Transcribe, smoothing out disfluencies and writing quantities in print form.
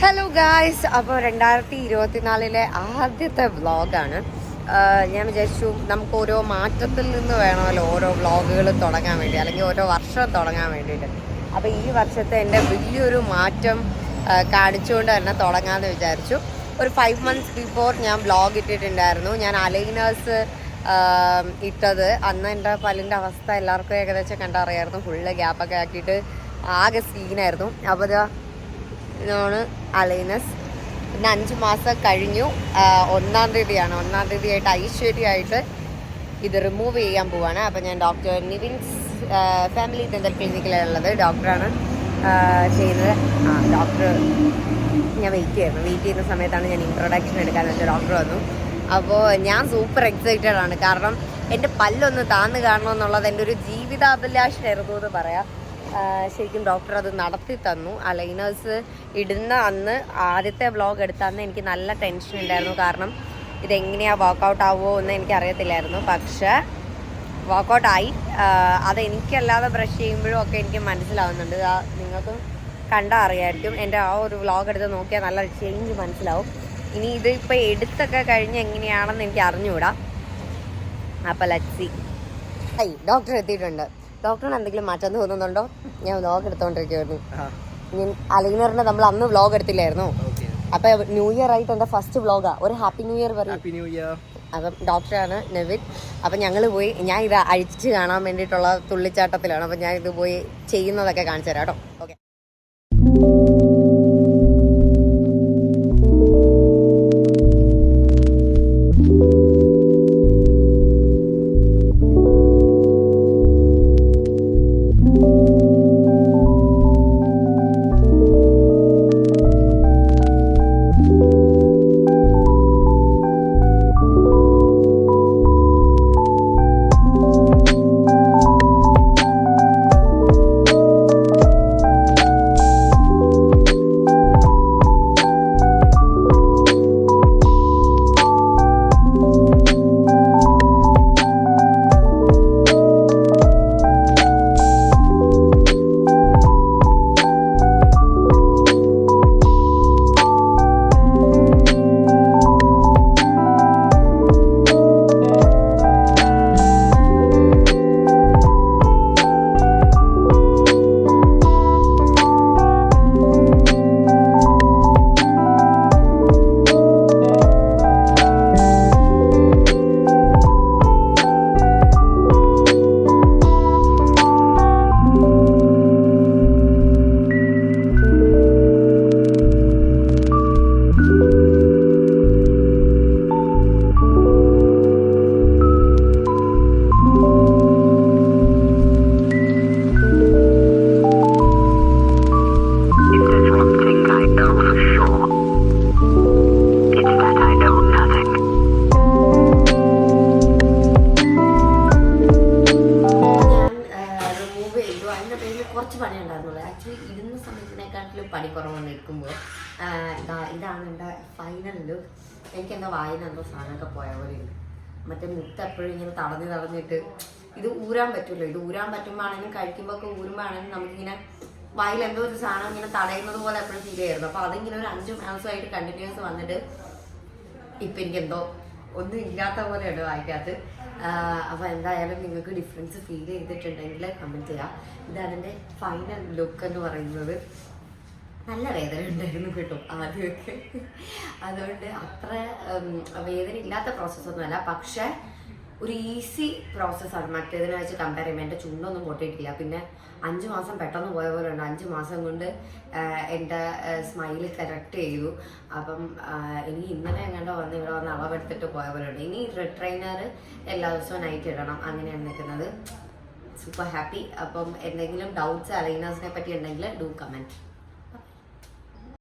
Hello guys, അപ്പോൾ 2024 ആദ്യത്തെ വ്ളോഗാണ്. ഞാൻ വിചാരിച്ചു നമുക്ക് ഓരോ മാറ്റത്തിൽ നിന്ന് വേണമല്ലോ ഓരോ വ്ളോഗുകൾ തുടങ്ങാൻ വേണ്ടി, അല്ലെങ്കിൽ ഓരോ വർഷം തുടങ്ങാൻ വേണ്ടിയിട്ട്. അപ്പോൾ ഈ വർഷത്തെ എൻ്റെ വലിയൊരു മാറ്റം കാണിച്ചുകൊണ്ട് തന്നെ തുടങ്ങാമെന്ന് വിചാരിച്ചു. ഒരു 5 months ബിഫോർ ഞാൻ വ്ളോഗ് ഇട്ടിട്ടുണ്ടായിരുന്നു. ഞാൻ അലൈനേഴ്സ് ഇട്ടത് അന്ന് എൻ്റെ പല്ലിൻ്റെ അവസ്ഥ എല്ലാവർക്കും ഏകദേശം കണ്ടറിയായിരുന്നു. ഫുള്ള് ഗ്യാപ്പൊക്കെ ആക്കിയിട്ട് ആകെ സീനായിരുന്നു. അപ്പോൾ ഇതാണ് അലൈനസ്. പിന്നെ 5 മാസം കഴിഞ്ഞു. 1-ാം തീയതിയായിട്ട് ഐശ്വര്യമായിട്ട് ഇത് റിമൂവ് ചെയ്യാൻ പോവാണ്. അപ്പോൾ ഞാൻ ഡോക്ടർ നിവിൻസ് ഫാമിലി ഡെന്റൽ ക്ലിനിക്കിലുള്ളത് ഡോക്ടറാണ് ചെയ്യുന്നത്. ഡോക്ടർ ഞാൻ വെയിറ്റ് ചെയ്യുന്ന സമയത്താണ് ഞാൻ ഇൻട്രൊഡക്ഷൻ എടുക്കാൻ വെച്ച ഡോക്ടർ വന്നു. അപ്പോൾ ഞാൻ സൂപ്പർ എക്സൈറ്റഡ് ആണ്. കാരണം എൻ്റെ പല്ലൊന്ന് താന്ന് കാണണമെന്നുള്ളത് എൻ്റെ ഒരു ജീവിതാഭിലാഷമായിരുന്നു എന്ന് പറയാം. ശരിക്കും ഡോക്ടർ അത് നടത്തി തന്നു. അലൈനേഴ്സ് ഇടുന്ന അന്ന് ആദ്യത്തെ വ്ളോഗ് എടുത്ത അന്ന് എനിക്ക് നല്ല ടെൻഷൻ ഉണ്ടായിരുന്നു. കാരണം ഇതെങ്ങനെയാണ് വർക്കൗട്ട് ആവുമോ എന്ന് എനിക്കറിയത്തില്ലായിരുന്നു. പക്ഷേ വർക്കൗട്ടായി. അതെനിക്കല്ലാതെ ബ്രഷ് ചെയ്യുമ്പോഴും ഒക്കെ എനിക്ക് മനസ്സിലാവുന്നുണ്ട്. നിങ്ങൾക്കും കണ്ടാൽ അറിയായിരിക്കും. എൻ്റെ ആ ഒരു വ്ളോഗ് എടുത്ത് നോക്കിയാൽ നല്ല ചേഞ്ച് മനസ്സിലാവും. ഇനി ഇത് ഇപ്പോൾ എടുത്തൊക്കെ കഴിഞ്ഞ് എങ്ങനെയാണെന്ന് എനിക്ക് അറിഞ്ഞുകൂടാ. അപ്പോൾ ലെറ്റ്സ് സീ. ഡോക്ടർ എത്തിയിട്ടുണ്ട്. ഡോക്ടറിന് എന്തെങ്കിലും മാറ്റം തോന്നുന്നുണ്ടോ? ഞാൻ വ്ളോഗ് എടുത്തോണ്ടിരിക്കുവായിരുന്നു. ഞാൻ അലൈനറിന്റെ നമ്മൾ അന്ന് വ്ളോഗ് എടുത്തില്ലായിരുന്നു. അപ്പൊ ന്യൂ ഇയർ ആയിട്ട് എന്റെ ഫസ്റ്റ് വ്ളോഗാ. ഒരു ഹാപ്പി ന്യൂ ഇയർ പറയും. അപ്പം ഡോക്ടറാണ് നെവിൻ. അപ്പം ഞങ്ങൾ പോയി, ഞാൻ ഇത് അഴിച്ച് കാണാൻ വേണ്ടിയിട്ടുള്ള തുള്ളിച്ചാട്ടത്തിലാണ്. അപ്പം ഞാൻ ഇത് പോയി ചെയ്യുന്നതൊക്കെ കാണിച്ചു തരാം കേട്ടോ. ഓക്കെ. കുറച്ച് പണി ഉണ്ടായിരുന്നുള്ളൂ. ആക്ച്വലി ഇരുന്ന സമയത്തിനേക്കാട്ടിലും പണി കുറവെന്ന് നിൽക്കുമ്പോൾ ഇതാണ് എൻ്റെ ഫൈനൽ ലുക്ക്. എനിക്കെന്തോ വായിനെന്തോ സാധനമൊക്കെ പോയ പോലെ ഉണ്ട്. മറ്റേ മുത്ത് എപ്പോഴും ഇങ്ങനെ തടഞ്ഞിട്ട് ഇത് ഊരാൻ പറ്റുമല്ലോ. ഇത് ഊരാൻ പറ്റുമ്പോൾ ആണെങ്കിലും കഴിക്കുമ്പോൾ ഒക്കെ ഊരുമ്പോൾ ആണെങ്കിലും നമുക്കിങ്ങനെ വായിൽ എന്തോ ഒരു സാധനം ഇങ്ങനെ തടയുന്നത് പോലെ എപ്പോഴും ഫീൽ ചെയ്യായിരുന്നു. അപ്പോൾ അതിങ്ങനെ ഒരു 5 മാസമായിട്ട് കണ്ടിന്യൂസ് വന്നിട്ട് ഇപ്പം എനിക്കെന്തോ ഒന്നും ഇല്ലാത്ത പോലെയുണ്ട് വായിക്കകത്ത്. അപ്പോൾ എന്തായാലും നിങ്ങൾക്ക് ഡിഫറൻസ് ഫീൽ ചെയ്തിട്ടുണ്ടെങ്കിൽ കമൻറ്റ് ചെയ്യാം. ഇതതിൻ്റെ ഫൈനൽ ലുക്ക് എന്ന് പറയുന്നത്. നല്ല വേദന ഉണ്ടായിരുന്നു കേട്ടോ ആദ്യമൊക്കെ. അതുകൊണ്ട് അത്ര വേദന ഇല്ലാത്ത പ്രോസസ്സൊന്നുമല്ല, പക്ഷേ ഒരു ഈസി പ്രോസസ്സാണ്. മറ്റേതിനെ വെച്ച് കമ്പയർ ചെയ്യുമ്പോൾ എൻ്റെ ചുണ്ടൊന്നും പൊട്ടിയിട്ടില്ല. പിന്നെ 5 മാസം പെട്ടെന്ന് പോയ പോലെ ഉണ്ട്. 5 മാസം കൊണ്ട് എൻ്റെ സ്മൈല് കറക്റ്റ് ചെയ്തു. അപ്പം ഇനി ഇന്നലെ എങ്ങാണ്ടോ വന്ന് ഇവിടെ വന്ന് അളവെടുത്തിട്ട് പോയ പോലെ ഉണ്ട്. ഇനി റിട്രെയിനർ എല്ലാ ദിവസവും നൈറ്റ് ഇടണം. അങ്ങനെയാണ് നിൽക്കുന്നത്. Super happy. അപ്പം എന്തെങ്കിലും ഡൗട്ട്സ് അലൈനേഴ്സിനെ പറ്റി ഉണ്ടെങ്കിൽ ഡു കമൻറ്റ്.